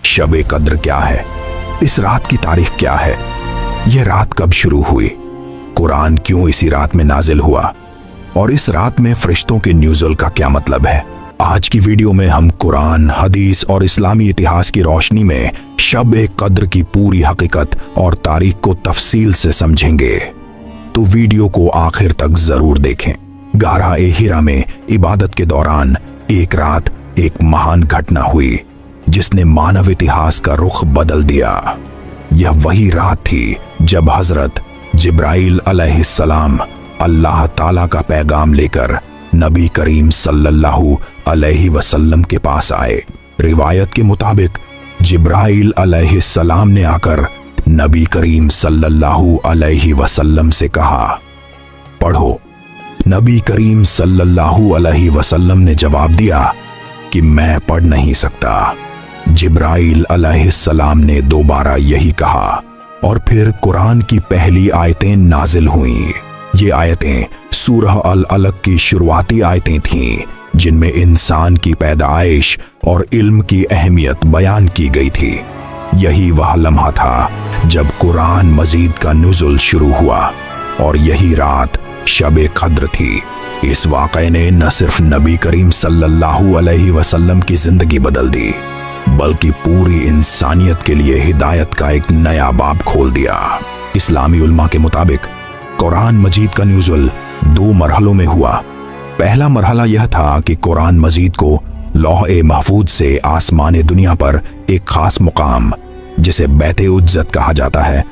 शब कद्र क्या है, इस रात की तारीख क्या है, यह रात कब शुरू हुई, कुरान क्यों इसी रात में नाजिल हुआ और इस रात में फरिश्तों के नुज़ुल का क्या मतलब है। आज की वीडियो में हम कुरान, हदीस और इस्लामी इतिहास की रोशनी में शब कद्र की पूरी हकीकत और तारीख को तफसील से समझेंगे, तो वीडियो को आखिर तक जरूर देखें। गारा हिरा में इबादत के दौरान एक रात एक महान घटना हुई जिसने मानव इतिहास का रुख बदल दिया। यह वही रात थी जब हजरत जिब्राइल अलैहिस्सलाम अल्लाह ताला का पैगाम लेकर नबी करीम सल्लल्लाहु अलैहि वसल्लम के पास आए। रिवायत के मुताबिक जिब्राइल अलैहिस्सलाम ने आकर नबी करीम सल्लल्लाहु अलैहि वसल्लम से कहा, पढ़ो। नबी करीम सल्लल्लाहु अलैहि वसल्लम ने जवाब दिया कि मैं पढ़ नहीं सकता। जिब्राइल अलैहिस्सलाम ने दोबारा यही कहा और फिर कुरान की पहली आयतें नाजिल हुईं। ये आयतें सूरह अल अलक की शुरुआती आयतें थीं जिनमें इंसान की पैदाइश और इल्म की अहमियत बयान की गई थी। यही वह लम्हा था जब कुरान मजीद का नुज़ुल शुरू हुआ और यही रात शब कद्र थी। इस वाक़े ने न सिर्फ नबी करीम सल्लल्लाहु अलैहि वसल्लम की जिंदगी बदल दी बल्कि पूरी इंसानियत के लिए हिदायत का एक नया बाब खोल दिया। इस्लामी उलमा के मुताबिक कुरान मजीद का नुज़ुल 2 मरहलों में हुआ। पहला मरहला यह था कि कुरान मजीद को लौह महफूज से आसमान दुनिया पर एक खास मुकाम जिसे बैत उज्जत कहा जाता है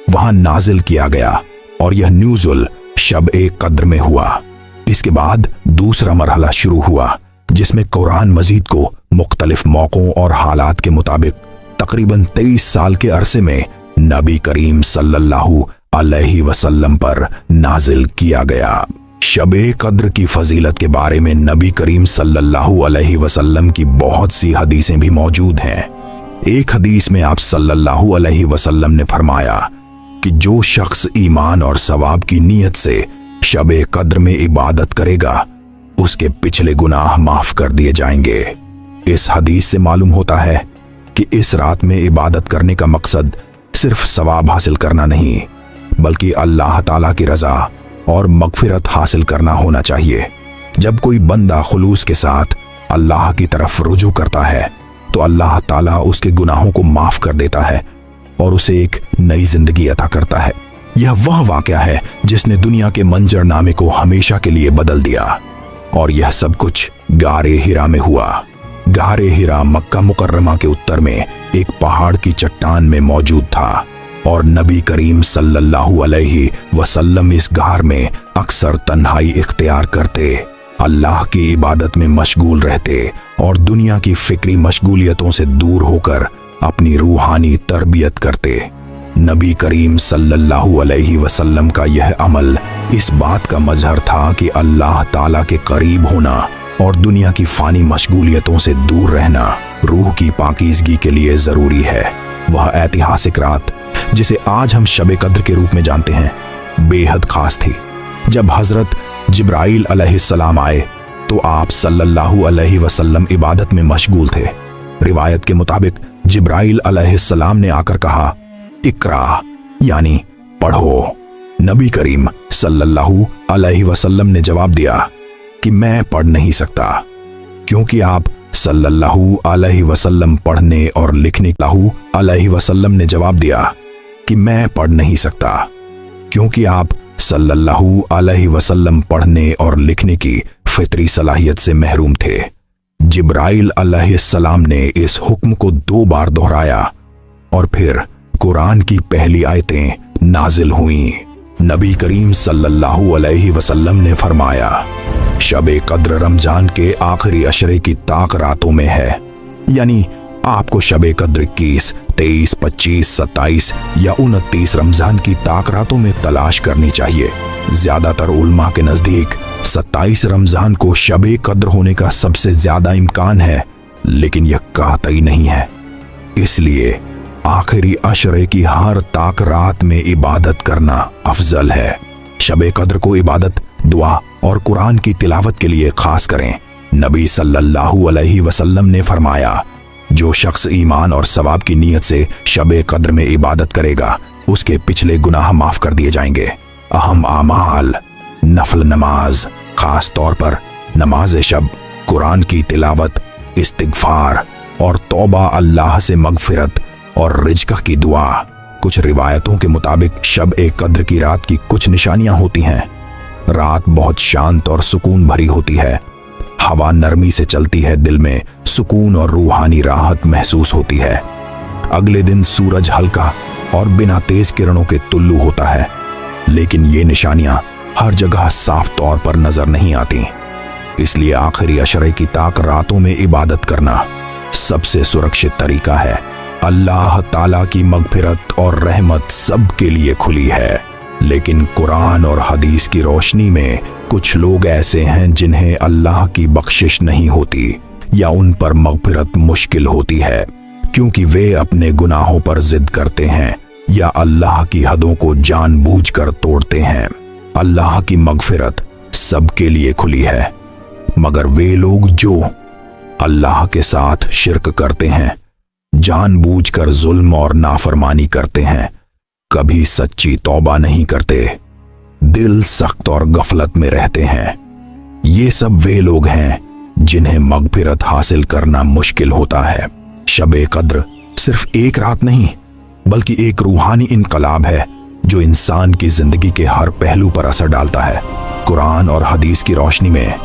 वहां नाजिल किया गया और यह नुज़ुल शब कद्र में हुआ। इसके बाद दूसरा मरहला शुरू हुआ जिसमें कुरान मजीद को मुख्तलिफ मौकों और हालात के मुताबिक तकरीबन 23 साल के अरसे में नबी करीम सल्लल्लाहु अलैहि वसल्लम पर नाजिल किया गया। शब कद्र की फजीलत के बारे में नबी करीम सल्लल्लाहु अलैहि वसल्लम की बहुत सी हदीसें भी मौजूद हैं। एक हदीस में आप सल्लल्लाहु अलैहि वसल्लम ने फरमाया कि जो शख्स ईमान और सवाब की नीयत से शब कद्र में इबादत करेगा उसके पिछले गुनाह माफ कर दिए जाएंगे। इस हदीस से मालूम होता है कि इस रात में इबादत करने का मकसद सिर्फ सवाब हासिल करना नहीं बल्कि अल्लाह ताला की रजा और मगफिरत हासिल करना होना चाहिए। जब कोई बंदा खुलूस के साथ अल्लाह की तरफ रुजू करता है तो अल्लाह ताला उसके गुनाहों को माफ कर देता है और उसे एक नई जिंदगी अता करता है। यह वह वाक़या है जिसने दुनिया के मंजरनामे को हमेशा के लिए बदल दिया और यह सब कुछ गारे हिरा में हुआ। गारे हिरा मक्का मुकर्रमा के उत्तर में एक पहाड़ की चट्टान में मौजूद था और नबी करीम सल्लल्लाहु अलैहि वसल्लम इस गार में अक्सर तन्हाई इख्तियार करते, अल्लाह की इबादत में मशगूल रहते और दुनिया की फिक्री मशगूलियतों से दूर होकर अपनी रूहानी तरबियत करते। नबी करीम सल्लल्लाहु अलैहि वसल्लम का यह अमल इस बात का मजहर था कि अल्लाह ताला के करीब होना और दुनिया की फानी मशगूलियतों से दूर रहना रूह की पाकीज़गी के लिए जरूरी है। वह ऐतिहासिक रात जिसे आज हम शब कद्र के रूप में जानते हैं बेहद खास थी। जब हजरत जिब्राइल अलैहिस्सलाम आए तो आप सल्लल्लाहु अलैहि वसल्लम इबादत में मशगूल थे। रिवायत के मुताबिक जिब्राइल अलैहिस्सलाम ने आकर कहा, इकरा यानी पढ़ो। नबी करीम सल्लल्लाहु अलैहि वसल्लम ने जवाब दिया कि मैं पढ़ नहीं सकता क्योंकि आप सल्लल्लाहु अलैहि वसल्लम पढ़ने और लिखने अलैहि वसल्लम ने जवाब दिया कि मैं पढ़ नहीं सकता क्योंकि आप सल्लल्लाहु अलैहि वसल्लम पढ़ने और लिखने की फितरी सलाहियत से महरूम थे। जिब्राइल अलैहिस्सलाम ने इस हुक्म को 2 बार दोहराया और फिर कुरान की पहली आयतें नाजिल हुईं। नबी करीम सल्लल्लाहु अलैहि वसल्लम ने फरमाया, शब कद्र रमजान के आखिरी अशरे की ताक रातों में है, यानी आपको शब कद्र 21, 23, 25, 27 या 29 रमजान की ताक रातों में तलाश करनी चाहिए। ज्यादातर उलमा के नजदीक 27 रमजान को शब कद्र होने का सबसे ज्यादा इम्कान है, लेकिन यह कातई नहीं है। इसलिए आखिरी अशरे की हर ताक रात में इबादत करना अफजल है। शब कद्र को इबादत, दुआ और कुरान की तिलावत के लिए खास करें। नबी सल्लल्लाहु अलैहि वसल्लम ने फरमाया, जो शख्स ईमान और सवाब की नीयत से शब कद्र में इबादत करेगा उसके पिछले गुनाह माफ कर दिए जाएंगे। अहम आमाल, नफल नमाज, खास तौर पर नमाज शब, कुरान की तिलावत, इस्तिगफार और तौबा, अल्लाह से मगफिरत और रिज़्क़ की दुआ। कुछ रिवायतों के मुताबिक शब कद्र की रात की कुछ निशानियां होती हैं। रात बहुत शांत और सुकून भरी होती है। हवा नरमी से चलती है, दिल में सुकून और रूहानी राहत महसूस होती है। अगले दिन सूरज हल्का और बिना तेज किरणों के तुल्लू होता है, लेकिन ये निशानियां हर जगह साफ तौर पर नजर नहीं आती। इसलिए आखिरी अशरे की ताक रातों में इबादत करना सबसे सुरक्षित तरीका है। अल्लाह ताला की मगफिरत और रहमत सबके लिए खुली है, लेकिन कुरान और हदीस की रोशनी में कुछ लोग ऐसे हैं जिन्हें अल्लाह की बख्शिश नहीं होती या उन पर मगफिरत मुश्किल होती है, क्योंकि वे अपने गुनाहों पर जिद करते हैं या अल्लाह की हदों को जानबूझकर तोड़ते हैं। अल्लाह की मगफिरत सबके लिए खुली है, मगर वे लोग जो अल्लाह के साथ शिर्क करते हैं, जानबूझकर जुल्म और नाफरमानी करते हैं, कभी सच्ची तौबा नहीं करते, दिल सख्त और गफलत में रहते हैं, ये सब वे लोग हैं जिन्हें मगफिरत हासिल करना मुश्किल होता है। शब कद्र सिर्फ एक रात नहीं बल्कि एक रूहानी इनकलाब है जो इंसान की जिंदगी के हर पहलू पर असर डालता है। कुरान और हदीस की रोशनी में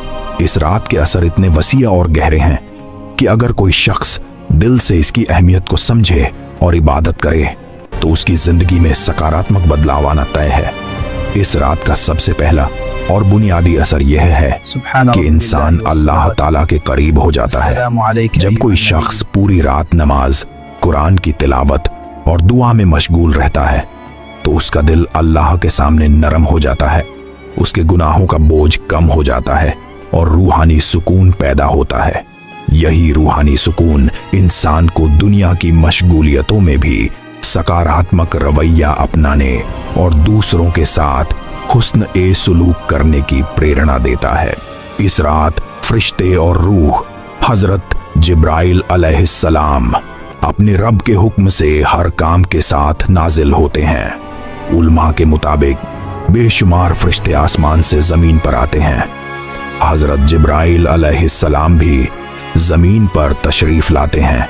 इस रात के असर इतने वसी और गहरे हैं कि अगर कोई शख्स दिल से इसकी अहमियत को समझे और इबादत करे तो उसकी जिंदगी में सकारात्मक बदलाव आना तय है। इस रात का सबसे पहला और बुनियादी असर यह है कि इंसान अल्लाह ताला के करीब हो जाता है। जब कोई शख्स पूरी रात नमाज, कुरान की तिलावत और दुआ में मशगूल रहता है तो उसका दिल अल्लाह के सामने नरम हो जाता है, उसके गुनाहों का बोझ कम हो जाता है और रूहानी सुकून पैदा होता है। यही रूहानी सुकून इंसान को दुनिया की मशगूलियतों में भी सकारात्मक रवैया अपनाने और दूसरों के साथ हुस्न ए सुलूक करने की प्रेरणा देता है। इस रात फरिश्ते और रूह हजरत जिब्राइल अलैहिस्सलाम अपने रब के हुक्म से हर काम के साथ नाजिल होते हैं। उलमा के मुताबिक बेशुमार फरिश्ते आसमान से जमीन पर आते हैं। हजरत जिब्राइल अलैहिस्सलाम भी जमीन पर तशरीफ लाते हैं।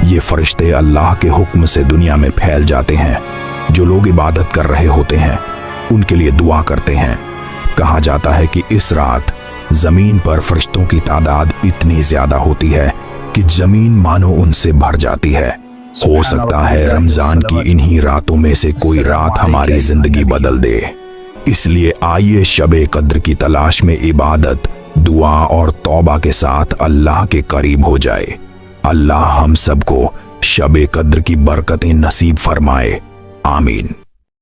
ये फरिश्ते अल्लाह के हुक्म से दुनिया में फैल जाते हैं। जो लोग इबादत कर रहे होते हैं उनके लिए दुआ करते हैं। कहा जाता है कि इस रात जमीन पर फरिश्तों की तादाद इतनी ज्यादा होती है कि जमीन मानो उनसे भर जाती है। हो सकता है रमजान की इन्हीं रातों में से कोई रात हमारी जिंदगी बदल दे। इसलिए आइए शब कद्र की तलाश में इबादत, दुआ और तौबा के साथ अल्लाह के करीब हो जाए। अल्लाह हम सबको शब कद्र की बरकतें नसीब फरमाए। आमीन।